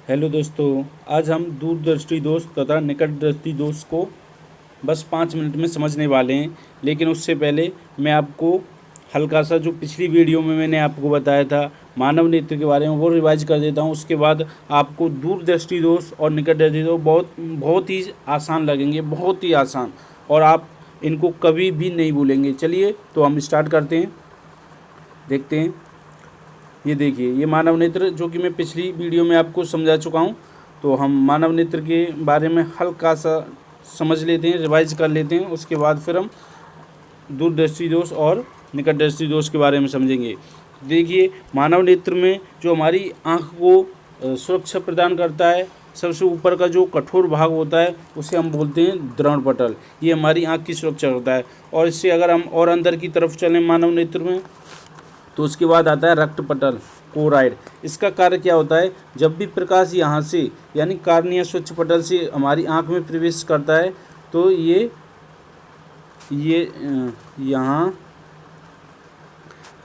Hello दोस्तों, आज हम दूरदृष्टि दोष तथा निकटदृष्टि दोष को बस 5 मिनट में समझने वाले हैं। लेकिन उससे पहले मैं आपको हल्का सा जो पिछली वीडियो में मैंने आपको बताया था मानव नेत्र के बारे में वो रिवाइज कर देता हूं। उसके बाद आपको दूरदृष्टि दोष और निकटदृष्टि दोष बहुत बहुत ही आसान लगेंगे, बहुत ही आसान, और आप इनको कभी भी नहीं भूलेंगे। चलिए तो हम स्टार्ट करते हैं, देखते हैं। ये देखिए, ये मानव नेत्र जो कि मैं पिछली वीडियो में आपको समझा चुका हूँ। तो हम मानव नेत्र के बारे में हल्का सा समझ लेते हैं, रिवाइज कर लेते हैं। उसके बाद फिर हम दूरदृष्टि दोष और निकटदृष्टि दोष के बारे में समझेंगे। देखिए, मानव नेत्र में जो हमारी आँख को सुरक्षा प्रदान करता है, सबसे ऊपर का जो कठोर भाग होता है उसे हम बोलते हैं दृढ़पटल। ये हमारी आँख की सुरक्षा करता है। और इससे अगर हम और अंदर की तरफ चलें मानव नेत्र में, तो उसके बाद आता है रक्तपटल, कोराइड। इसका कार्य क्या होता है, जब भी प्रकाश यहाँ से यानी कार्निया स्वच्छ पटल से हमारी आँख में प्रवेश करता है तो ये यहाँ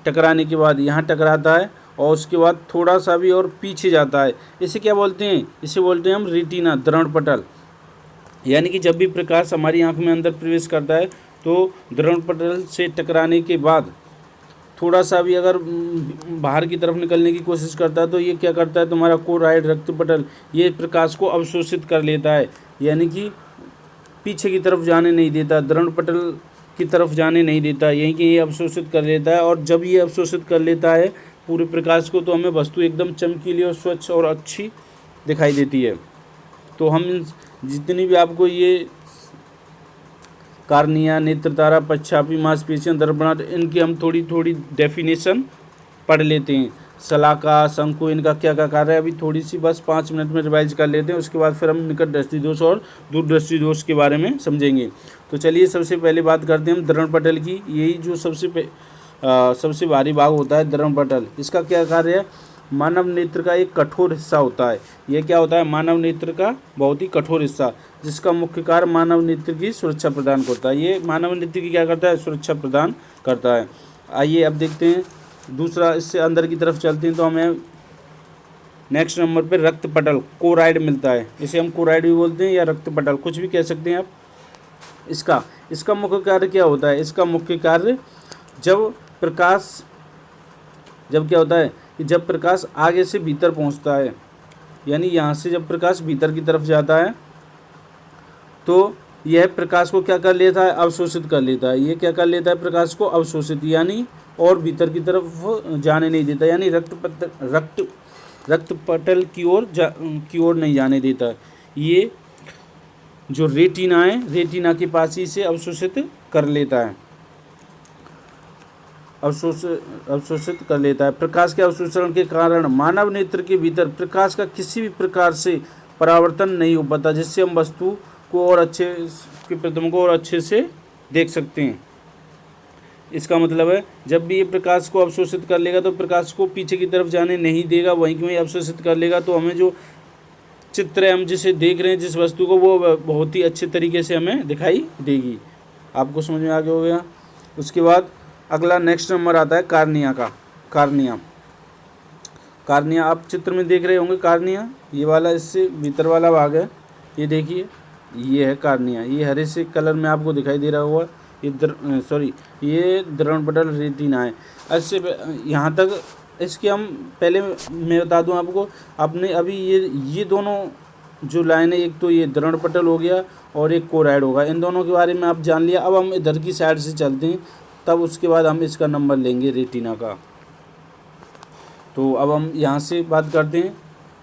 टकराने के बाद यहाँ टकराता है और उसके बाद थोड़ा सा भी और पीछे जाता है। इसे क्या बोलते हैं, इसे बोलते हैं हम रेटिना, दृढ़पटल। यानी कि जब भी प्रकाश हमारी आँख में अंदर प्रवेश करता है तो दृढ़पटल से टकराने के बाद थोड़ा सा भी अगर बाहर की तरफ निकलने की कोशिश करता है तो ये क्या करता है, तुम्हारा कोराइड रक्तपटल ये प्रकाश को अवशोषित कर लेता है। यानी कि पीछे की तरफ जाने नहीं देता, दृढ़पटल की तरफ जाने नहीं देता, यहीं कि ये अवशोषित कर लेता है। और जब ये अवशोषित कर लेता है पूरे प्रकाश को तो हमें वस्तु एकदम चमकीली और स्वच्छ और अच्छी दिखाई देती है। तो हम जितनी भी आपको ये कार्निया, नेत्रतारा, पश्चापी मांसपेशियां, दर्पणाट, इनकी हम थोड़ी थोड़ी डेफिनेशन पढ़ लेते हैं। शलाका, शंकु, इनका क्या क्या कार्य है अभी थोड़ी सी बस 5 मिनट में रिवाइज कर लेते हैं। उसके बाद फिर हम निकट दृष्टि दोष और दूरदृष्टि दोष के बारे में समझेंगे। तो चलिए सबसे पहले बात करते हैं हम दृढ़पटल की। यही जो सबसे भारी भाग होता है दृढ़पटल, इसका क्या कार्य है, मानव नेत्र का एक कठोर हिस्सा होता है। यह क्या होता है, मानव नेत्र का बहुत ही कठोर हिस्सा, जिसका मुख्य कार्य मानव नेत्र की सुरक्षा प्रदान करता है। ये मानव नेत्र की क्या करता है, सुरक्षा प्रदान करता है। आइए अब देखते हैं दूसरा, इससे अंदर की तरफ चलते हैं तो हमें नेक्स्ट नंबर पे रक्तपटल, कोराइड मिलता है। इसे हम कोराइड भी बोलते हैं या रक्तपटल, कुछ भी कह सकते हैं आप। इसका मुख्य कार्य क्या होता है, इसका मुख्य कार्य जब क्या होता है कि जब प्रकाश आगे से भीतर पहुंचता है, यानी यहाँ से जब प्रकाश भीतर की तरफ जाता है तो यह प्रकाश को क्या कर लेता है, अवशोषित कर लेता है। ये क्या कर लेता है, प्रकाश को अवशोषित, यानी और भीतर की तरफ जाने नहीं देता, यानी रक्तपटल की ओर नहीं जाने देता। ये जो रेटिना है, रेटिना के पास ही से अवशोषित कर लेता है, अवशोषित कर लेता है। प्रकाश के अवशोषण के कारण मानव नेत्र के भीतर प्रकाश का किसी भी प्रकार से परावर्तन नहीं हो पाता, जिससे हम वस्तु को और अच्छे के प्रतिबिंब को और अच्छे से देख सकते हैं। इसका मतलब है जब भी ये प्रकाश को अवशोषित कर लेगा तो प्रकाश को पीछे की तरफ जाने नहीं देगा, वहीं की वहीं अवशोषित कर लेगा। तो हमें जो चित्र है, हम जिसे देख रहे हैं जिस वस्तु को, वो बहुत ही अच्छे तरीके से हमें दिखाई देगी। आपको समझ में आ गया होगा। उसके बाद अगला नेक्स्ट नंबर आता है कार्निया का। कार्निया आप चित्र में देख रहे होंगे। कार्निया ये वाला, इससे भीतर वाला भाग है। ये देखिए, ये है कार्निया। ये हरे से कलर में आपको दिखाई दे रहा होगा। ये दृढ़पटल रेटिना है। ऐसे यहाँ तक इसके हम पहले मैं बता दूं आपको, आपने अभी ये दोनों जो लाइन है, एक तो ये दृढ़पटल हो गया और एक कोराइड होगा, इन दोनों के बारे में आप जान लिया। अब हम इधर की साइड से चलते हैं, तब उसके बाद हम इसका नंबर लेंगे रेटिना का। तो अब हम यहाँ से बात करते हैं।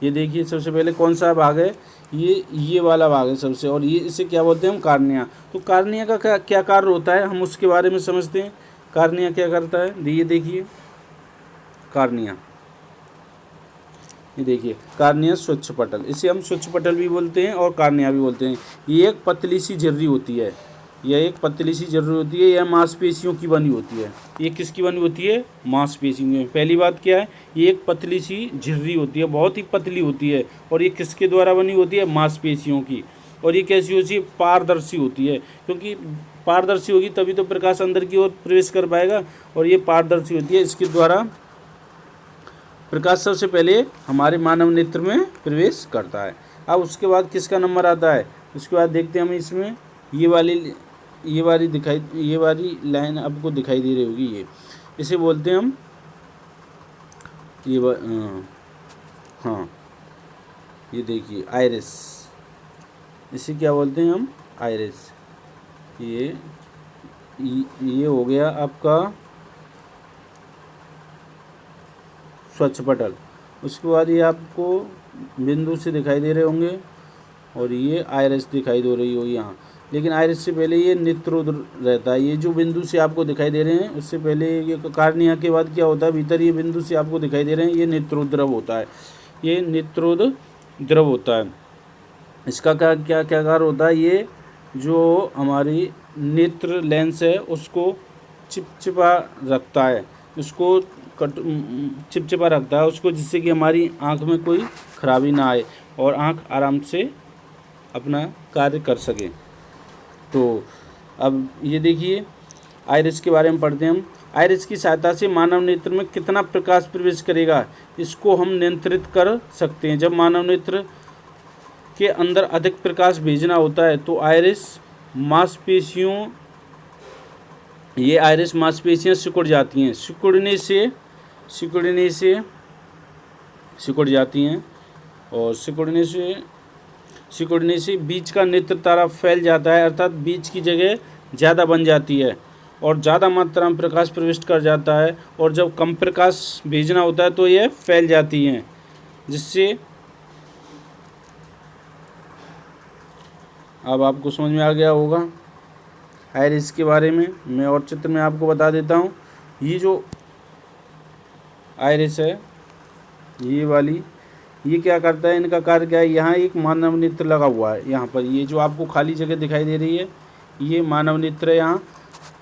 ये देखिए, सबसे पहले कौन सा भाग है, ये वाला भाग है सबसे, और ये इसे क्या बोलते हैं हम, कार्निया। तो कार्निया का क्या कार्य होता है, हम उसके बारे में समझते हैं। कार्निया क्या करता है, ये देखिए कार्निया, ये देखिए कार्निया स्वच्छ पटल, इसे हम स्वच्छ पटल भी बोलते हैं और कार्निया भी बोलते हैं। ये एक पतली सी झिर्री होती है, यह मांसपेशियों की बनी होती है। ये किसकी बनी होती है, मांसपेशियों की। पहली बात क्या है, ये एक पतली सी झिर्री होती है, बहुत ही पतली होती है, और ये किसके द्वारा बनी होती है, मांसपेशियों की। और ये कैसी होती है, पारदर्शी होती है, क्योंकि पारदर्शी होगी तभी तो प्रकाश अंदर की ओर प्रवेश कर पाएगा। और ये पारदर्शी होती है, इसके द्वारा प्रकाश सबसे पहले हमारे मानव नेत्र में प्रवेश करता है। अब उसके बाद किसका नंबर आता है, उसके बाद देखते हैं हम इसमें ये वाली लाइन आपको दिखाई दे रही होगी, ये इसे बोलते हैं हम हाँ ये देखिए आइरिस, इसे क्या बोलते हैं हम, आइरिस। ये हो गया आपका स्वच्छ पटल। उसके बाद ये आपको बिंदु से दिखाई दे रहे होंगे और ये आइरिस दिखाई दे रही होगी यहाँ, लेकिन आइरिस से पहले ये नेत्रोद्र रहता है। ये जो बिंदु से आपको दिखाई दे रहे हैं उससे पहले ये कार्निया के बाद क्या होता है, भीतर ये बिंदु से आपको दिखाई दे रहे हैं, ये नेत्रोद्रव होता है, ये नेत्रोद्रव होता है। इसका क्या कार्य होता है, ये जो हमारी नेत्र लेंस है उसको चिपचिपा रखता है, उसको चिपचिपा रखता है उसको, जिससे कि हमारी आँख में कोई खराबी ना आए और आँख आराम से अपना कार्य कर सके। तो अब ये देखिए आइरिस के बारे में पढ़ते हैं हम। आइरिस की सहायता से मानव नेत्र में कितना प्रकाश प्रवेश करेगा, इसको हम नियंत्रित कर सकते हैं। जब मानव नेत्र के अंदर अधिक प्रकाश भेजना होता है तो आइरिस मांसपेशियाँ सिकुड़ जाती हैं, सिकुड़ जाती हैं और सिकुड़ने से बीच का नेत्र तारा फैल जाता है, अर्थात बीच की जगह ज़्यादा बन जाती है और ज़्यादा मात्रा में प्रकाश प्रविष्ट कर जाता है। और जब कम प्रकाश भेजना होता है तो यह फैल जाती हैं, जिससे अब आपको समझ में आ गया होगा आइरिस के बारे में। मैं और चित्र में आपको बता देता हूँ। ये जो आइरिस है ये वाली, ये क्या करता है, इनका कार्य क्या है, यहाँ एक मानव नेत्र लगा हुआ है, यहाँ पर ये जो आपको खाली जगह दिखाई दे रही है ये मानव नेत्र है। यहाँ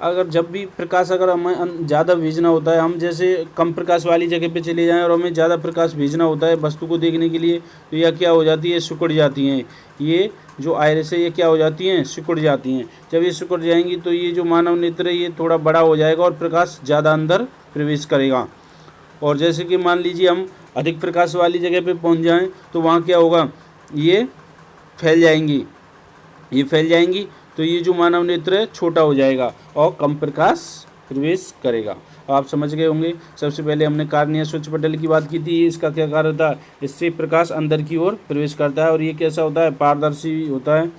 अगर जब भी प्रकाश अगर हमें ज़्यादा भेजना होता है, हम जैसे कम प्रकाश वाली जगह पे चले जाएं और हमें ज़्यादा प्रकाश भेजना होता है वस्तु को देखने के लिए, तो यह क्या हो जाती है, सिकुड़ जाती हैं। ये जो आइरिस है ये क्या हो जाती हैं, सिकुड़ जाती हैं। जब ये सिकुड़ जाएंगी तो ये जो मानव नेत्र है ये थोड़ा बड़ा हो जाएगा और प्रकाश ज़्यादा अंदर प्रवेश करेगा। और जैसे कि मान लीजिए हम अधिक प्रकाश वाली जगह पे पहुंच जाएं तो वहाँ क्या होगा, ये फैल जाएंगी तो ये जो मानव नेत्र है छोटा हो जाएगा और कम प्रकाश प्रवेश करेगा। आप समझ गए होंगे। सबसे पहले हमने कार्निया स्वच्छ पटल की बात की थी, इसका क्या कार्य होता है, इससे प्रकाश अंदर की ओर प्रवेश करता है और ये कैसा होता है, पारदर्शी होता है।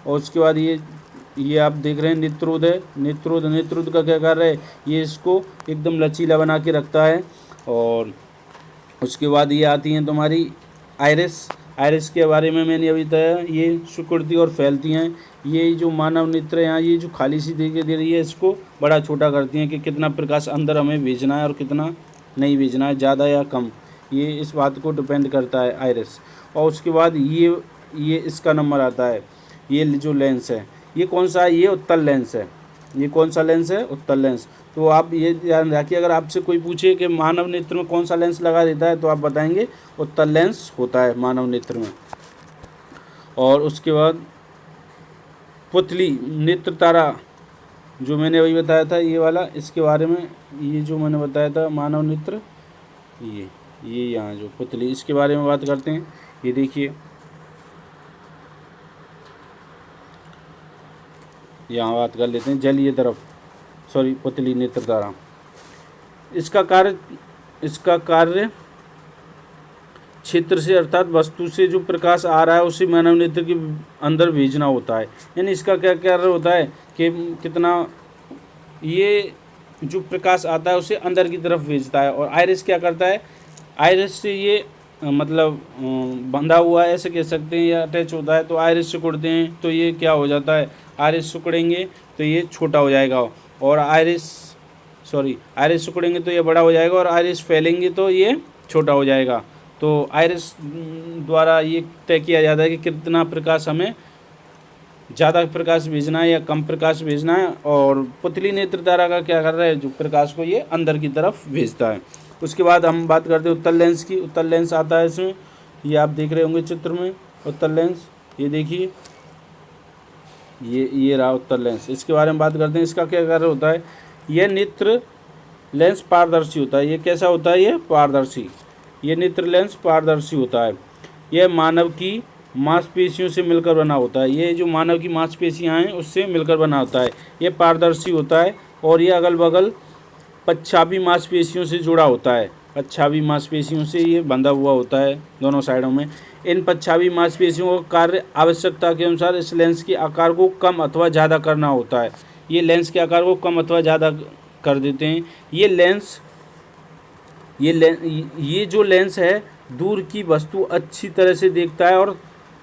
और उसके बाद ये आप देख रहे हैं नेत्रोद का क्या कार्य है, ये इसको एकदम लचीला बना के रखता है। और उसके बाद ये आती हैं तुम्हारी आइरिस के बारे में मैंने अभी बताया, ये सिकुड़ती और फैलती हैं। ये जो मानव नेत्र है यहाँ ये जो खाली सी दिखाई दे रही है इसको बड़ा छोटा करती हैं कि कितना प्रकाश अंदर हमें भेजना है और कितना नहीं भेजना है, ज़्यादा या कम, ये इस बात को डिपेंड करता है आइरिस। और उसके बाद ये इसका नंबर आता है, ये जो लेंस है ये कौन सा है, ये उत्तल लेंस है। ये कौन सा लेंस है, उत्तल लेंस। तो आप ये ध्यान रखिए, अगर आपसे कोई पूछे कि मानव नेत्र में कौन सा लेंस लगा देता है तो आप बताएंगे उत्तल लेंस होता है मानव नेत्र में। और उसके बाद पुतली नेत्र तारा जो मैंने अभी बताया था ये वाला, इसके बारे में ये जो मैंने बताया था मानव नेत्र, ये यहाँ जो पुतली, इसके बारे में बात करते हैं। ये देखिए यहाँ बात कर लेते हैं जलीय तरफ, पुतली नेत्र तारा। इसका कार्य क्षेत्र से अर्थात वस्तु से जो प्रकाश आ रहा है उसे मानव नेत्र के अंदर भेजना होता है। यानी इसका क्या कार्य होता है कि कितना ये जो प्रकाश आता है उसे अंदर की तरफ भेजता है। और आइरिस क्या करता है, आइरिस से ये मतलब बंधा हुआ है ऐसे कह सकते हैं या अटैच होता है। तो आइरिस सिकुड़ते हैं तो ये क्या हो जाता है, आइरिस सिकुड़ेंगे तो ये छोटा हो जाएगा और आइरिस सिकुड़ेंगे तो ये बड़ा हो जाएगा और आइरिस फैलेंगे तो ये छोटा हो जाएगा। तो आइरिस द्वारा ये तय किया जाता है कि कितना प्रकाश हमें ज़्यादा प्रकाश भेजना है या कम प्रकाश भेजना है। और पुतली नेत्र तारा का क्या कर रहा है, जो प्रकाश को ये अंदर की तरफ भेजता है। उसके बाद हम बात करते हैं उत्तल लेंस की। उत्तल लेंस आता है इसमें, ये आप देख रहे होंगे चित्र में उत्तल लेंस, ये देखिए ये रहा उत्तल लेंस। इसके बारे में बात करते हैं, इसका क्या कार्य होता है। यह नेत्र लेंस पारदर्शी होता है। ये कैसा होता है, ये पारदर्शी। ये नेत्र लेंस पारदर्शी होता है। यह मानव की मांसपेशियों से मिलकर बना होता है। ये जो मानव की मांसपेशियां हैं उससे मिलकर बना होता है। ये पारदर्शी होता है और ये अगल बगल पच्छावी मांसपेशियों से जुड़ा होता है। पच्छावी मांसपेशियों से ये बंधा हुआ होता है दोनों साइडों में। इन पच्छावी मांसपेशियों का कार्य आवश्यकता के अनुसार इस लेंस के आकार को कम अथवा ज़्यादा करना होता है। ये लेंस के आकार को कम अथवा ज़्यादा कर देते हैं। ये जो लेंस है दूर की वस्तु अच्छी तरह से देखता है और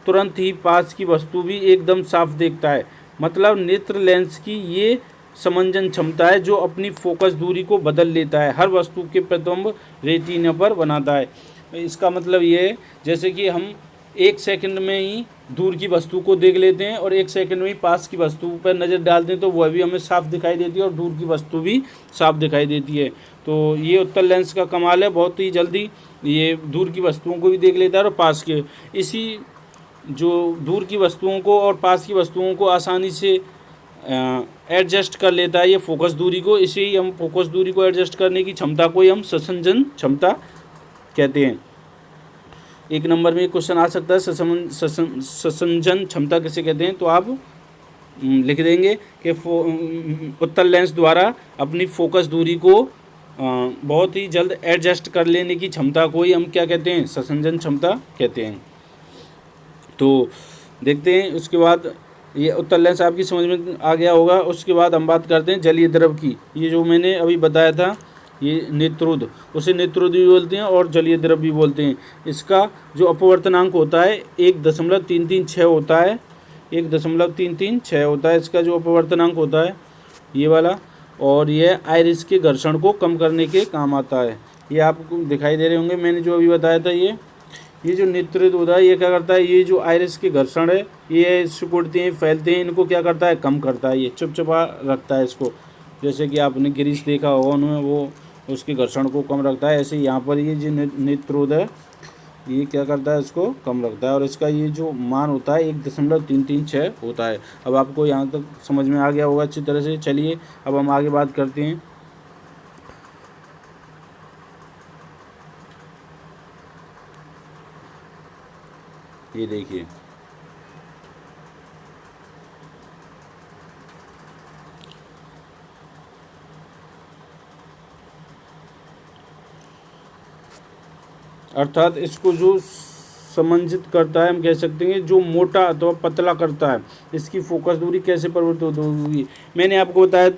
तुरंत ही पास की वस्तु भी एकदम साफ देखता है। मतलब नेत्र लेंस की ये समंजन क्षमता है जो अपनी फोकस दूरी को बदल लेता है, हर वस्तु के प्रतिबिंब रेटिना पर बनाता है। इसका मतलब ये है जैसे कि हम 1 सेकंड में ही दूर की वस्तु को देख लेते हैं और 1 सेकंड में ही पास की वस्तु पर नज़र डालते हैं तो वह भी हमें साफ दिखाई देती है और दूर की वस्तु भी साफ दिखाई देती है। तो ये उत्तल लेंस का कमाल है, बहुत ही जल्दी ये दूर की वस्तुओं को भी देख लेता है और पास के। इसी जो दूर की वस्तुओं को और पास की वस्तुओं को आसानी से एडजस्ट कर लेता है ये फोकस दूरी को। इसे ही हम फोकस दूरी को एडजस्ट करने की क्षमता को ही हम ससंजन क्षमता कहते हैं। 1 नंबर में क्वेश्चन आ सकता है ससंजन क्षमता किसे कहते हैं, तो आप लिख देंगे कि उत्तल लेंस द्वारा अपनी फोकस दूरी को बहुत ही जल्द एडजस्ट कर लेने की क्षमता को ही हम क्या कहते हैं, ससंजन क्षमता कहते हैं। तो देखते हैं उसके बाद ये उत्तल लेंस आपकी समझ में आ गया होगा। उसके बाद हम बात करते हैं जलीय द्रव की। ये जो मैंने अभी बताया था ये नेत्रोद, उसे नेत्रोद भी बोलते हैं और जलीय द्रव भी बोलते हैं। इसका जो अपवर्तनांक होता है 1.336 होता है, 1.336 होता है इसका जो अपवर्तनांक होता है ये वाला। और यह आइरिस के घर्षण को कम करने के काम आता है। ये आपको दिखाई दे रहे होंगे, मैंने जो अभी बताया था ये जो नेत्रोद होता है ये क्या करता है, ये जो आइरिस के घर्षण है ये सिकुड़ते हैं फैलते हैं, इनको क्या करता है, कम करता है। ये चिपचिपा रखता है इसको, जैसे कि आपने ग्रीस देखा होगा उनमें वो उसके घर्षण को कम रखता है। ऐसे यहाँ पर ये जो नेत्रोद है ये क्या करता है, इसको कम रखता है। और इसका ये जो मान होता है 1.336 होता है। अब आपको यहाँ तक समझ में आ गया होगा अच्छी तरह से। चलिए अब हम आगे बात करते हैं। ये देखिए अर्थात इसको जो समंजित करता है हम कह सकते हैं जो मोटा अथवा पतला करता है, इसकी फोकस दूरी कैसे परिवर्तित होगी। मैंने आपको बताया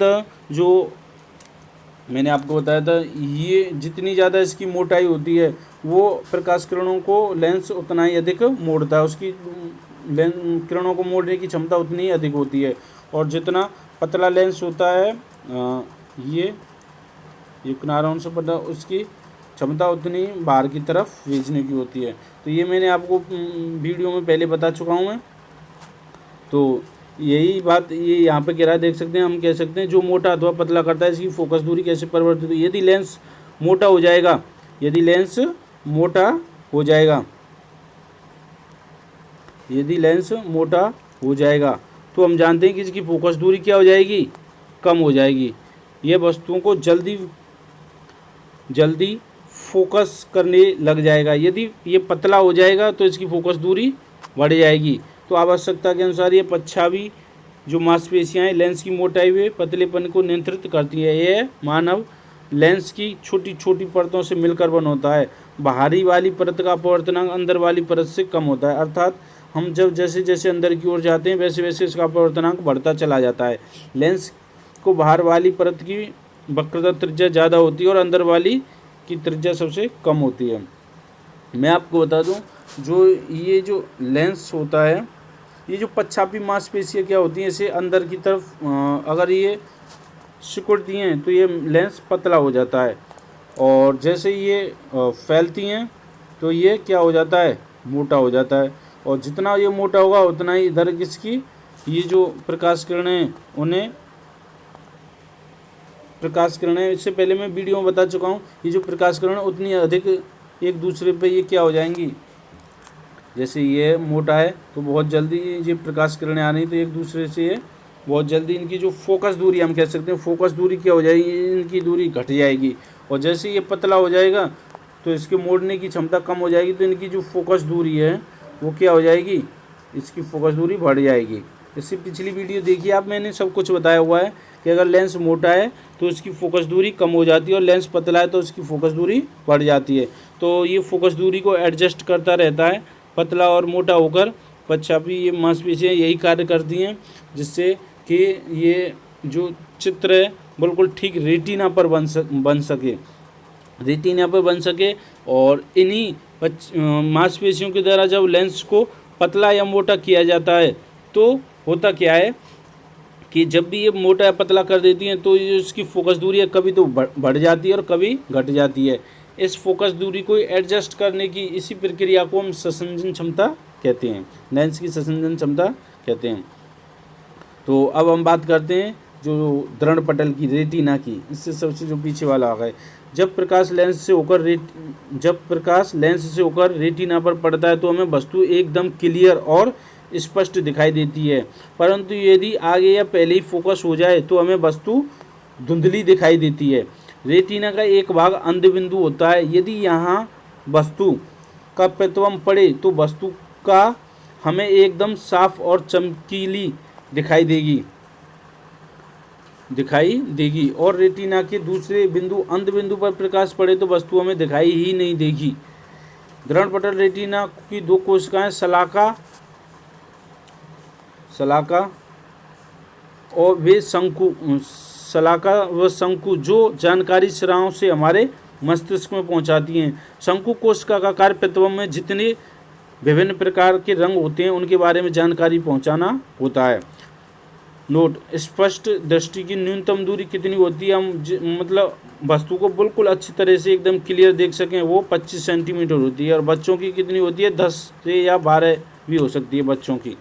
था ये जितनी ज़्यादा इसकी मोटाई होती है वो प्रकाश किरणों को लेंस उतना ही अधिक मोड़ता है, उसकी किरणों को मोड़ने की क्षमता उतनी ही अधिक होती है। और जितना पतला लेंस होता है ये किनारों से पता उसकी क्षमता उतनी बाहर की तरफ भेजने की होती है। तो ये मैंने आपको वीडियो में पहले बता चुका हूँ मैं। तो यही बात ये यहाँ पे कह रहा है, देख सकते हैं। हम कह सकते हैं जो मोटा अथवा पतला करता है इसकी फोकस दूरी कैसे परिवर्तित होती है। यदि लेंस मोटा हो जाएगा तो हम जानते हैं कि इसकी फोकस दूरी क्या हो जाएगी, कम हो जाएगी। यह वस्तुओं को जल्दी फोकस करने लग जाएगा। यदि ये पतला हो जाएगा तो इसकी फोकस दूरी बढ़ जाएगी। तो आवश्यकता के अनुसार ये पच्छावी जो मांसपेशियां हैं लेंस की मोटाई व पतलेपन को नियंत्रित करती है। यह मानव लेंस की छोटी छोटी परतों से मिलकर बन होता है। बाहरी वाली परत का अपवर्तनांक अंदर वाली परत से कम होता है। अर्थात हम जब जैसे जैसे अंदर की ओर जाते हैं वैसे वैसे इसका अपवर्तनांक बढ़ता चला जाता है। लेंस को बाहर वाली परत की वक्रता त्रिज्या ज़्यादा होती है और अंदर वाली की त्रिज्या सबसे कम होती है। मैं आपको बता दूं ये जो लेंस होता है ये जो पच्छावी मांसपेशियाँ क्या होती हैं, इसे अंदर की तरफ अगर ये सिकुड़ती हैं तो ये लेंस पतला हो जाता है और जैसे ये फैलती हैं तो ये क्या हो जाता है, मोटा हो जाता है। और जितना ये मोटा होगा उतना ही इधर किसकी ये जो प्रकाश किरणें इससे पहले मैं वीडियो में बता चुका हूँ, ये जो प्रकाश किरणें उतनी अधिक एक दूसरे पे ये क्या हो जाएंगी। जैसे ये मोटा है तो बहुत जल्दी ये प्रकाश किरणें आ रही तो एक दूसरे से ये बहुत जल्दी इनकी जो फोकस दूरी हम कह सकते हैं, फोकस दूरी क्या हो जाएगी, इनकी दूरी घट जाएगी। और जैसे ये पतला हो जाएगा तो इसके मोड़ने की क्षमता कम हो जाएगी, तो इनकी जो फोकस दूरी है वो क्या हो जाएगी, इसकी फोकस दूरी बढ़ जाएगी। इससे पिछली वीडियो देखिए आप, मैंने सब कुछ बताया हुआ है कि अगर लेंस मोटा है तो इसकी फोकस दूरी कम हो जाती है और लेंस पतला है तो इसकी फोकस दूरी बढ़ जाती है। तो ये फोकस दूरी को एडजस्ट करता रहता है, पतला और मोटा होकर पश्चापी ये मांसपेशियाँ यही कार्य करती हैं, जिससे कि ये जो चित्र है बिल्कुल ठीक रेटिना पर बन सके, रेटिना पर बन सके। और इन्हीं मांसपेशियों के द्वारा जब लेंस को पतला या मोटा किया जाता है तो होता क्या है कि जब भी ये मोटा या पतला कर देती हैं तो ये इसकी फोकस दूरी है कभी तो बढ़ जाती है और कभी घट जाती है। इस फोकस दूरी को एडजस्ट करने की इसी प्रक्रिया को हम संसंजन क्षमता कहते हैं, लेंस की संसंजन क्षमता कहते हैं। तो अब हम बात करते हैं जो दृढ़ पटल की, रेटिना की। इससे सबसे जो पीछे वाला आ गए, जब प्रकाश लेंस से होकर रेटिना पर पड़ता है तो हमें वस्तु एकदम क्लियर और स्पष्ट दिखाई देती है, परंतु यदि आगे या पहले ही फोकस हो जाए तो हमें वस्तु धुंधली दिखाई देती है। रेटिना का एक भाग अंध बिंदु होता है, यदि यहाँ वस्तु का प्रतिबिंब पड़े तो वस्तु का हमें एकदम साफ और चमकीली दिखाई देगी और रेटिना के दूसरे बिंदु अंध बिंदु पर प्रकाश पड़े तो वस्तु हमें दिखाई ही नहीं देगी। दृढ़ पटल रेटिना की दो कोशिकाएं शलाका और वे शंकु जो जानकारी सिराओं से हमारे मस्तिष्क में पहुंचाती हैं। शंकु कोशिका का कार्य प्रतिबिंब में जितने विभिन्न प्रकार के रंग होते हैं उनके बारे में जानकारी पहुंचाना होता है। नोट, स्पष्ट दृष्टि की न्यूनतम दूरी कितनी होती है, हम मतलब वस्तु को बिल्कुल अच्छी तरह से एकदम क्लियर देख सकें, वो 25 सेंटीमीटर होती है। और बच्चों की कितनी होती है, 10 से या 12 भी हो सकती है बच्चों की।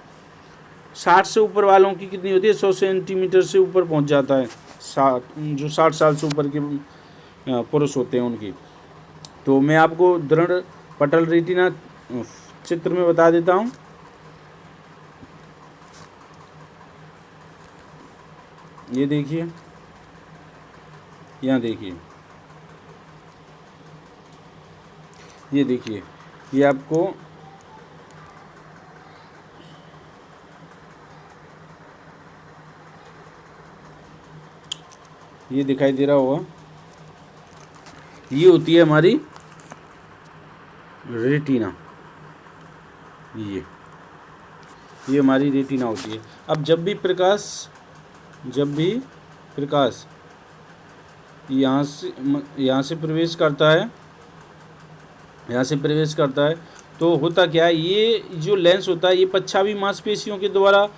60 से ऊपर वालों की कितनी होती है, 100 सेंटीमीटर से ऊपर पहुंच जाता है, जो 60 साल से ऊपर के पुरुष होते हैं उनकी। तो मैं आपको दृढ़ पटल रेटिना चित्र में बता देता हूँ। ये देखिए, यहाँ देखिए, ये देखिए, ये आपको ये दिखाई दे रहा होगा, ये होती है हमारी रेटिना, ये हमारी रेटिना होती है। अब जब भी प्रकाश यहाँ से प्रवेश करता है, तो होता क्या है, ये जो लेंस होता है ये पश्चापी मांसपेशियों के द्वारा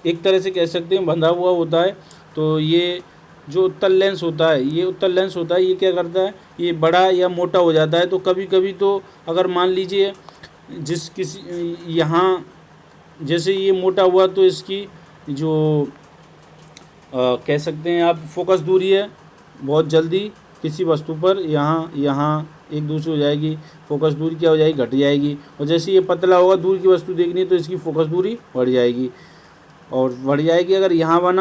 एक तरह से कह सकते हैं बंधा हुआ होता है। तो ये जो उत्तल लेंस होता है ये क्या करता है, ये बड़ा या मोटा हो जाता है। तो कभी कभी तो अगर मान लीजिए यहाँ जैसे ये मोटा हुआ तो इसकी जो कह सकते हैं आप फोकस दूरी है बहुत जल्दी किसी वस्तु पर यहाँ एक दूसरे हो जाएगी, फोकस दूरी क्या हो जाएगी, घट जाएगी। और जैसे ये पतला होगा, दूर की वस्तु देखनी है तो इसकी फोकस दूरी बढ़ जाएगी। अगर यहाँ बन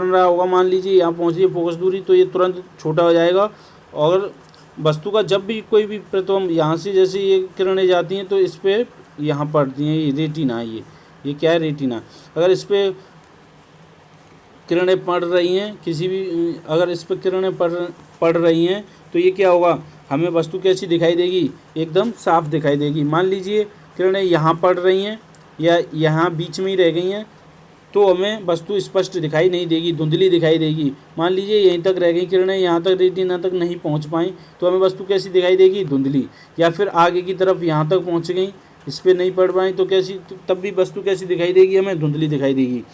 रहा होगा, मान लीजिए यहाँ पहुँची है फोकस दूरी, तो ये तुरंत छोटा हो जाएगा। और वस्तु का जब भी कोई भी प्रतिबिंब यहाँ से जैसे ये किरणें जाती हैं तो इस पर यहाँ पड़ती हैं, ये रेटिना है, ये क्या है, रेटिना। अगर इस पर किरणें पड़ रही हैं अगर इस पर किरणें पड़ रही हैं तो ये क्या होगा, हमें वस्तु कैसी दिखाई देगी, एकदम साफ दिखाई देगी। मान लीजिए किरणें यहाँ पड़ रही हैं या यहाँ बीच में ही रह गई हैं तो हमें वस्तु स्पष्ट दिखाई नहीं देगी, धुंधली दिखाई देगी। मान लीजिए यहीं तक रह गई किरणें, यहाँ तक रेटिना तक नहीं पहुँच पाई तो हमें वस्तु कैसी दिखाई देगी, धुंधली। या फिर आगे की तरफ यहाँ तक पहुँच गई, इस पर नहीं पड़ पाई तो तब भी वस्तु कैसी दिखाई देगी, हमें धुंधली दिखाई देगी।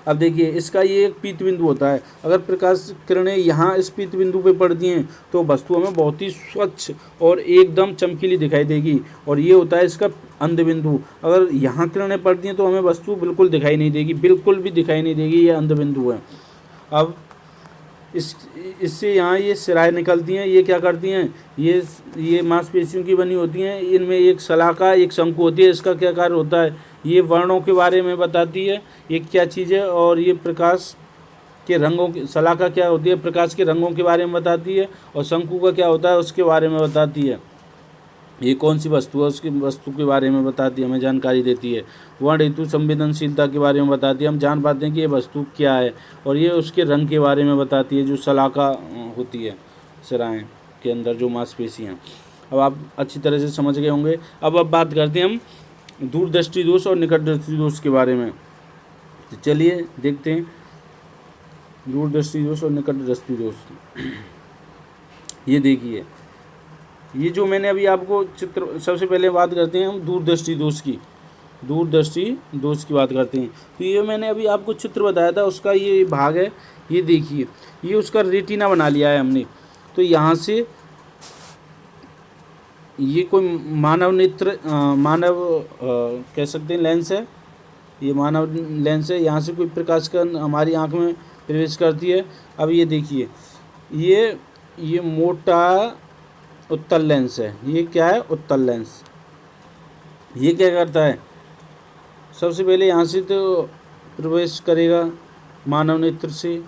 अब देखिए, इसका ये एक पीत बिंदु होता है। अगर प्रकाश किरणें यहाँ इस पीत बिंदु पे पड़ती हैं तो वस्तु हमें बहुत ही स्वच्छ और एकदम चमकीली दिखाई देगी। और ये होता है इसका अंध बिंदु। अगर यहाँ किरणें पड़ती हैं तो हमें वस्तु बिल्कुल दिखाई नहीं देगी, बिल्कुल भी दिखाई नहीं देगी, ये अंध बिंदु है। अब इससे यहाँ ये सिराएँ निकलती हैं, ये क्या करती हैं, ये मांसपेशियों की बनी होती हैं, इनमें एक शलाका एक शंकु होती है। इसका क्या कार्य होता है, ये वर्णों के बारे में बताती है, ये क्या चीज़ है और ये प्रकाश के रंगों की, शलाका क्या होती है प्रकाश के रंगों के बारे में बताती है, और शंकु का क्या होता है उसके बारे में बताती है। ये कौन सी वस्तु है उसकी वस्तु के बारे में बताती है, हमें जानकारी देती है। वर्ण ऋतु संवेदनशीलता के बारे में बताती है, हम जान पाते हैं कि ये वस्तु क्या है, और ये उसके रंग के बारे में बताती है, जो शलाका होती है सिराएँ के अंदर जो मांसपेशियाँ। अब आप अच्छी तरह से समझ गए होंगे। अब बात करते हैं हम दूरदृष्टि दोष और निकट दृष्टि दोष के बारे में। तो चलिए देखते हैं दूरदृष्टि दोष और निकट दृष्टि दोष। ये देखिए, ये जो मैंने अभी आपको चित्र, सबसे पहले बात करते हैं हम दूरदृष्टि दोष की, दूरदृष्टि दोष की बात करते हैं। तो ये मैंने अभी आपको चित्र बताया था, उसका ये भाग है। ये देखिए, ये उसका रेटिना बना लिया है हमने। तो यहाँ से ये कोई मानव नेत्र, कह सकते हैं लेंस है, ये मानव लेंस है। यहाँ से कोई प्रकाश का हमारी आँख में प्रवेश करती है। अब ये देखिए, ये मोटा उत्तल लेंस है। ये क्या है? उत्तल लेंस। ये क्या करता है, सबसे पहले यहाँ से तो प्रवेश करेगा मानव नेत्र से,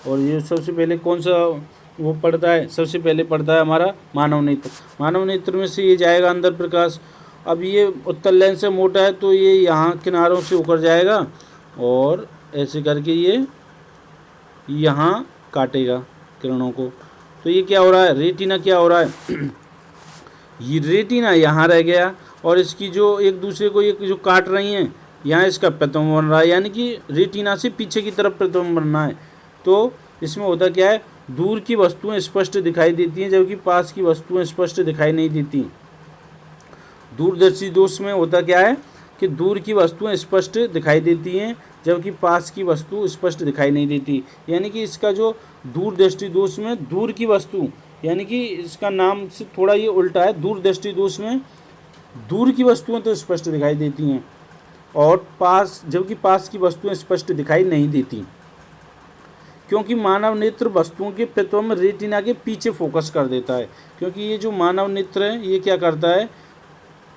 और ये सबसे पहले कौन सा वो पड़ता है, सबसे पहले पड़ता है हमारा मानव नेत्र। मानव नेत्र में से ये जाएगा अंदर प्रकाश। अब ये उत्तल लेंस से मोटा है, तो ये यहाँ किनारों से होकर जाएगा, और ऐसे करके ये यहाँ काटेगा किरणों को। तो ये क्या हो रहा है, रेटिना क्या हो रहा है ये रेटिना यहाँ रह गया, और इसकी जो एक दूसरे को ये जो काट रही हैं, यहाँ इसका प्रतिबिंब बन रहा है, यानी कि रेटिना से पीछे की तरफ प्रतिबिंब बनना है। तो इसमें होता क्या है, दूर की वस्तुएं स्पष्ट दिखाई देती हैं, जबकि पास की वस्तुएं स्पष्ट दिखाई नहीं देती। दूरदर्शी दोष में होता क्या है कि दूर की वस्तुएं स्पष्ट दिखाई देती हैं, जबकि पास की वस्तु स्पष्ट दिखाई नहीं देती। यानी कि इसका जो दूरदृष्टि दोष में दूर की वस्तु, यानी कि इसका नाम से थोड़ा ये उल्टा है। दूरदृष्टि दोष में दूर की वस्तुएं तो स्पष्ट दिखाई देती हैं, और जबकि पास की वस्तुएं स्पष्ट दिखाई नहीं देती, क्योंकि मानव नेत्र वस्तुओं के प्रतिबिंब रेटिना के पीछे फोकस कर देता है। क्योंकि ये जो मानव नेत्र है, ये क्या करता है,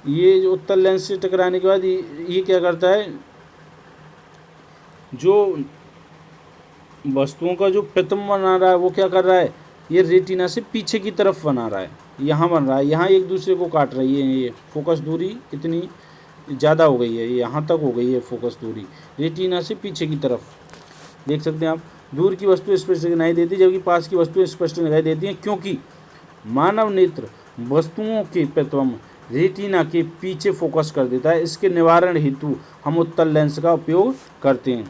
ये जो उत्तल लेंस से टकराने के बाद ये क्या करता है, जो वस्तुओं का जो प्रतिबिंब बना रहा है वो क्या कर रहा है, ये रेटिना से पीछे की तरफ बना रहा है, यहाँ बन रहा है, यहाँ एक दूसरे को काट रही है। ये फोकस दूरी इतनी ज़्यादा हो गई है, ये यहाँ तक हो गई है फोकस दूरी, रेटिना से पीछे की तरफ। देख सकते हैं आप, दूर की वस्तु स्पष्ट दिखाई देती, जबकि पास की वस्तुएं स्पष्ट दिखाई देती हैं, क्योंकि मानव नेत्र वस्तुओं के प्रतिबिंब रेटिना के पीछे फोकस कर देता है। इसके निवारण हेतु हम उत्तल लेंस का उपयोग करते हैं।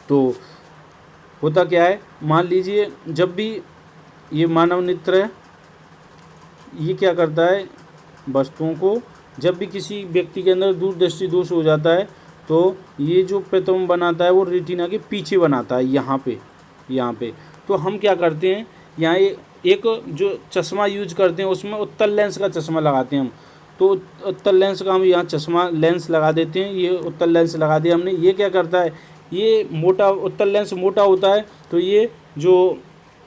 तो होता क्या है, मान लीजिए जब भी ये मानव नेत्र है, ये क्या करता है, वस्तुओं को जब भी किसी व्यक्ति के अंदर दूरदृष्टि दोष हो जाता है, तो ये जो प्रतिबिंब बनाता है वो रेटिना के पीछे बनाता है, यहाँ पे। तो हम क्या करते हैं, यहाँ एक जो चश्मा यूज करते हैं उसमें उत्तल लेंस का चश्मा लगाते हैं हम। तो उत्तल लेंस का हम यहाँ चश्मा लेंस लगा देते हैं। ये उत्तल लेंस लगा दिया हमने। ये क्या करता है, ये मोटा उत्तल लेंस मोटा होता है, तो ये जो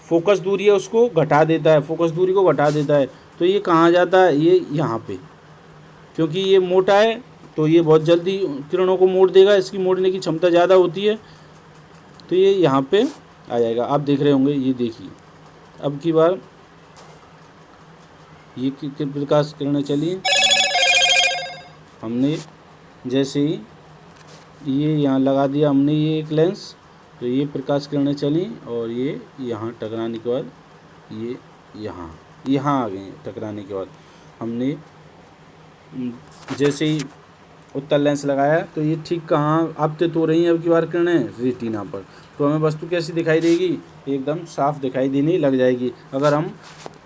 फोकस दूरी है उसको घटा देता है, फोकस दूरी को घटा देता है। तो ये कहाँ जाता है, ये यहाँ पे, क्योंकि ये मोटा है तो ये बहुत जल्दी किरणों को मोड़ देगा, इसकी मोड़ने की क्षमता ज़्यादा होती है, तो ये यहाँ पे आ जाएगा। आप देख रहे होंगे, ये देखिए अब की बार ये प्रकाश किरणें चली, हमने जैसे ही ये यहाँ लगा दिया हमने ये एक लेंस, तो ये प्रकाश किरणें चली, और ये यहाँ टकराने के बाद ये यहाँ आ गए। टकराने के बाद हमने जैसे ही उत्तल लेंस लगाया, तो ये ठीक कहाँ आपतित हो रही हैं अब की बार किरणें, रेटिना पर। तो हमें वस्तु कैसी दिखाई देगी, एकदम साफ दिखाई देने लग जाएगी, अगर हम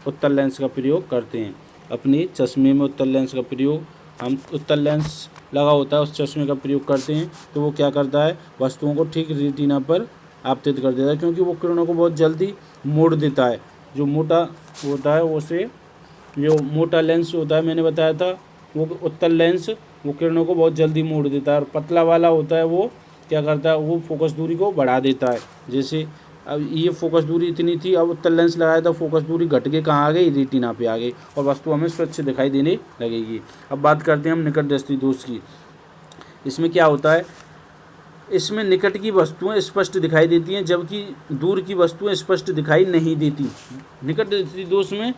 उत्तल लेंस का प्रयोग करते हैं। अपने चश्मे में उत्तल लेंस का प्रयोग, हम उत्तल लेंस लगा होता है उस चश्मे का प्रयोग करते हैं, तो वो क्या करता है, वस्तुओं को ठीक रेटिना पर आपतित कर देता है, क्योंकि वो किरणों को बहुत जल्दी मोड़ देता है। जो मोटा होता है उसे, जो मोटा लेंस होता है मैंने बताया था, वो उत्तल लेंस वो किरणों को बहुत जल्दी मोड़ देता है, और पतला वाला होता है वो क्या करता है, वो फोकस दूरी को बढ़ा देता है। जैसे अब ये फोकस दूरी इतनी थी, अब उत्तल लेंस लगाया था, फोकस दूरी घट के कहाँ आ गई, रेटिना पे आ गई, और वस्तु हमें स्वच्छ दिखाई देने लगेगी। अब बात करते हैं हम निकट दृष्टि दोष की। इसमें क्या होता है, इसमें निकट की वस्तुएं स्पष्ट दिखाई देती हैं, जबकि दूर की वस्तुएं स्पष्ट दिखाई नहीं देती। निकट दृष्टि दोष में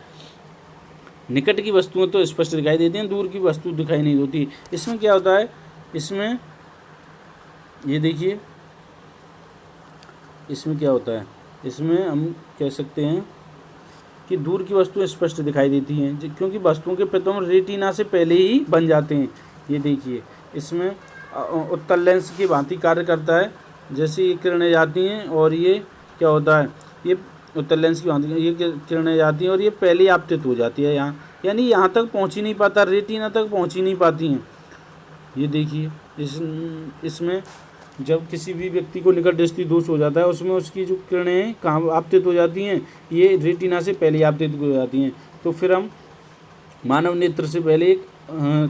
निकट की वस्तुएं तो स्पष्ट दिखाई देती हैं, दूर की वस्तु दिखाई नहीं देती। इसमें क्या होता है, इसमें ये देखिए, इसमें क्या होता है, इसमें हम कह सकते हैं कि दूर की वस्तुएं स्पष्ट दिखाई देती हैं, क्योंकि वस्तुओं के प्रतिबिंब रेटिना से पहले ही बन जाते हैं। ये देखिए, इसमें उत्तल लेंस की भांति कार्य करता है। जैसे ये किरणें जाती हैं और ये क्या होता है, ये उत्तल लेंस की भांति ये किरणें जाती हैं और ये पहले ही आपतित हो जाती है यहाँ, यानी यहाँ तक पहुँच ही नहीं पाता, रेटिना तक पहुँच ही नहीं पाती हैं। ये देखिए, इसमें जब किसी भी व्यक्ति को निकट दृष्टि दोष हो जाता है, उसमें उसकी जो किरणें कहाँ आपतित हो जाती हैं, ये रेटिना से पहले आपतित हो जाती हैं। तो फिर हम मानव नेत्र से पहले एक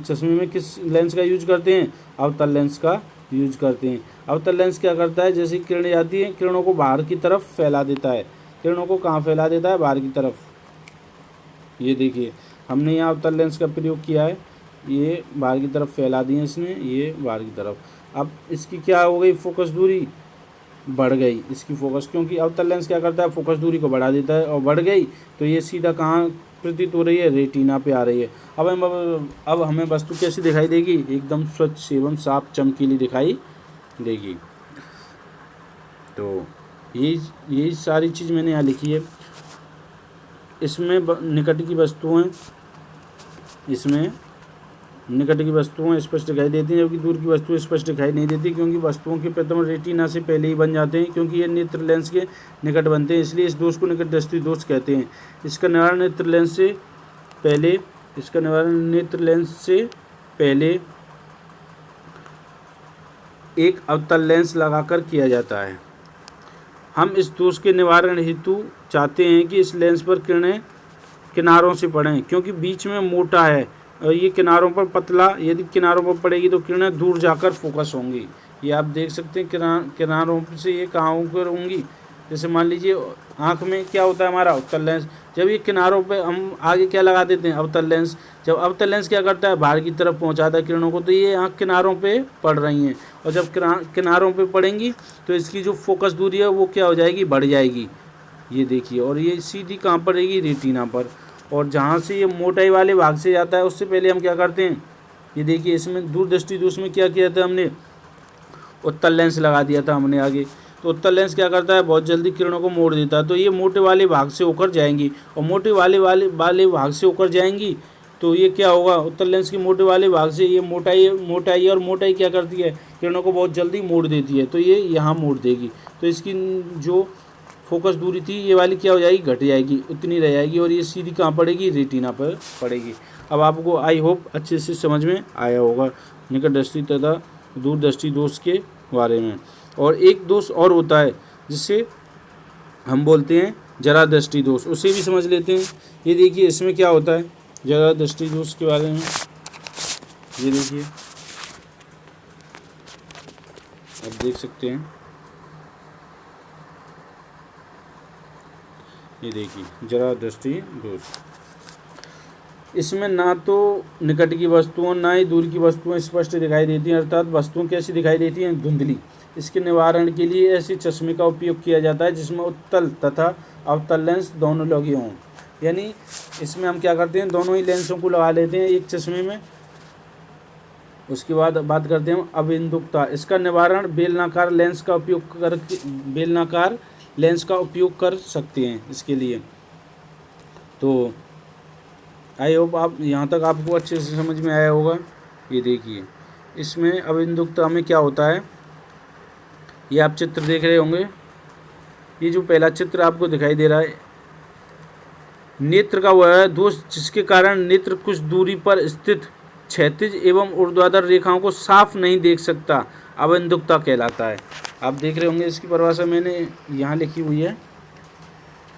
चश्मे में किस लेंस का यूज करते हैं, अवतल लेंस का यूज करते हैं। अवतल लेंस क्या करता है, जैसे किरणें जाती हैं, किरणों को बाहर की तरफ फैला देता है। किरणों को कहाँ फैला देता है, बाहर की तरफ। ये देखिए, हमने यहाँ अवतल लेंस का प्रयोग किया है, ये बाहर की तरफ फैला दिए इसने, ये बाहर की तरफ। अब इसकी क्या हो गई, फोकस दूरी बढ़ गई इसकी फोकस, क्योंकि अवतल लेंस क्या करता है, फोकस दूरी को बढ़ा देता है, और बढ़ गई तो ये सीधा कहाँ प्रतीत हो रही है, रेटिना पे आ रही है। अब हमें वस्तु कैसी दिखाई देगी, एकदम स्वच्छ एवं साफ चमकीली दिखाई देगी। तो यही सारी चीज़ मैंने यहाँ लिखी है। इसमें निकट की वस्तुएं स्पष्ट दिखाई देती हैं, जबकि दूर की वस्तुएं स्पष्ट दिखाई नहीं देती, क्योंकि वस्तुओं के प्रतिबिंब रेटिना से पहले ही बन जाते हैं, क्योंकि ये नेत्र लेंस के निकट बनते हैं, इसलिए इस दोष को निकट दृष्टि दोष कहते हैं। इसका निवारण नेत्र लेंस से पहले एक अवतल लेंस लगाकर किया जाता है। हम इस दोष के निवारण हेतु चाहते हैं कि इस लेंस पर किरणें किनारों से पड़ें, क्योंकि बीच में मोटा है और ये किनारों पर पतला। यदि किनारों पर पड़ेगी तो किरणें दूर जाकर फोकस होंगी। ये आप देख सकते हैं, किनारों से ये कहाँ पर होंगी। जैसे मान लीजिए आँख में क्या होता है हमारा, उत्तल लेंस। जब ये किनारों पे हम आगे क्या लगा देते हैं, अवतल लेंस। जब अवतल लेंस क्या करता है, बाहर की तरफ पहुंचाता है किरणों को, तो ये आँख किनारों पे पड़ रही हैं, और जब किनारों पे पड़ेंगी तो इसकी जो फोकस दूरी है वो क्या हो जाएगी, बढ़ जाएगी। ये देखिए, और ये सीधी कहाँ पर रहेगी, रेटिना पर। और जहाँ से ये मोटाई वाले भाग से जाता है, उससे पहले हम क्या करते हैं, ये देखिए, इसमें दूरदृष्टि दोष में क्या किया था हमने, उत्तल लेंस लगा दिया था हमने आगे। तो उत्तल लेंस क्या करता है, बहुत जल्दी किरणों को मोड़ देता है, तो ये मोटे वाले भाग से होकर जाएंगी, और मोटे वाले भाग से होकर जाएंगी तो ये क्या होगा, उत्तल लेंस के मोटे वाले भाग से ये मोटाई क्या करती है, किरणों को बहुत जल्दी मोड़ देती है, तो ये यहाँ मोड़ देगी। तो इसकी जो फोकस दूरी थी ये वाली क्या हो जाएगी, घट जाएगी, उतनी रह जाएगी, और ये सीधी कहाँ पड़ेगी, रेटिना पर पड़ेगी। अब आपको आई होप अच्छे से समझ में आया होगा निकट दृष्टि तथा दूरदृष्टि दोष के बारे में। और एक दोष और होता है जिसे हम बोलते हैं जरा दृष्टि दोष, उसे भी समझ लेते हैं। ये देखिए, इसमें क्या होता है जरा दृष्टि दोष के बारे में। ये देखिए, आप देख सकते हैं, ये देखिए जरा दृष्टि दोष। इसमें ना तो निकट की वस्तुओं ना ही दूर की वस्तुएं स्पष्ट दिखाई देती हैं, अर्थात वस्तुएं कैसी दिखाई देती हैं, धुंधली। इसके निवारण के लिए ऐसे चश्मे का उपयोग किया जाता है जिसमें उत्तल तथा अवतल लेंस दोनों लगे हों। यानी इसमें हम क्या करते हैं, दोनों ही लेंसों को लगा लेते हैं एक चश्मे में। उसके बाद बात करते हैं अबिंदुकता। इसका निवारण बेलनाकार लेंस का उपयोग कर सकते हैं इसके लिए। तो आई होप आप यहाँ तक आपको अच्छे से समझ में आया होगा। ये देखिए, इसमें अबिंदुकता में क्या होता है, ये आप चित्र देख रहे होंगे। ये जो पहला चित्र आपको दिखाई दे रहा है, नेत्र का वह है दोष जिसके कारण नेत्र कुछ दूरी पर स्थित क्षैतिज एवं ऊर्ध्वाधर रेखाओं को साफ नहीं देख सकता, अबिंदुकता कहलाता है। आप देख रहे होंगे, इसकी परिभाषा मैंने यहाँ लिखी हुई है।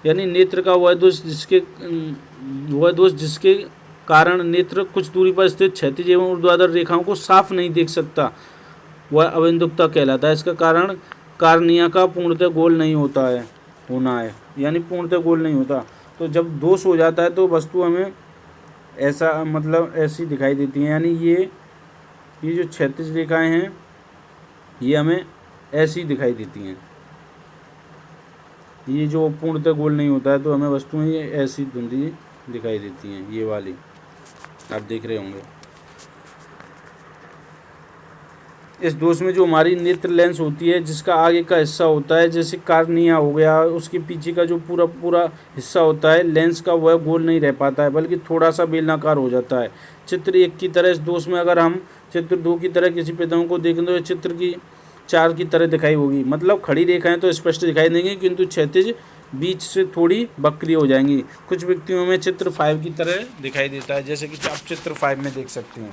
यानी नेत्र का वह दोष जिसके कारण नेत्र कुछ दूरी पर स्थित क्षैतिज एवं ऊर्ध्वाधर रेखाओं को साफ नहीं देख सकता, वह अबिंदुकता कहलाता है। इसका कारण कार्निया का पूर्णतः गोल नहीं होना है, यानी पूर्णतः गोल नहीं होता। तो जब दोष हो जाता है तो वस्तु हमें ऐसी दिखाई देती हैं। यानी ये जो क्षैतिज रेखाएं हैं ये हमें ऐसी दिखाई देती हैं। ये जो पूर्णतः गोल नहीं होता है तो हमें वस्तुएं ये ऐसी धुंधली दिखाई देती हैं, ये वाली आप देख रहे होंगे। इस दोष में जो हमारी नेत्र लेंस होती है, जिसका आगे का हिस्सा होता है, जैसे कार्निया हो गया, उसके पीछे का जो पूरा पूरा हिस्सा होता है लेंस का, वह गोल नहीं रह पाता है बल्कि थोड़ा सा बेलनाकार हो जाता है। चित्र 1 की तरह इस दोष में अगर हम चित्र 2 की तरह किसी प्रतिमा को देखें तो चित्र की 4 की तरह दिखाई होगी। मतलब खड़ी रेखाएं तो स्पष्ट दिखाई देंगी, किंतु क्षैतिज बीच से थोड़ी बकरी हो जाएंगी। कुछ व्यक्तियों में चित्र 5 की तरह दिखाई देता है, जैसे कि आप चित्र 5 में देख सकते हैं।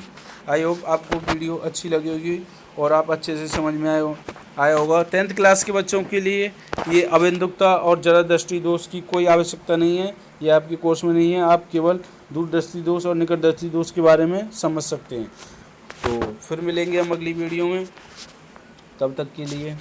आई होप आपको वीडियो अच्छी लगी होगी और आप अच्छे से समझ में आया होगा। 10th क्लास के बच्चों के लिए ये अबिंदुकता और जरा दृष्टि दोष की कोई आवश्यकता नहीं है, ये आपके कोर्स में नहीं है। आप केवल दूरदृष्टि दोष और निकट दृष्टि दोष के बारे में समझ सकते हैं। तो फिर मिलेंगे हम अगली वीडियो में, तब तक के लिए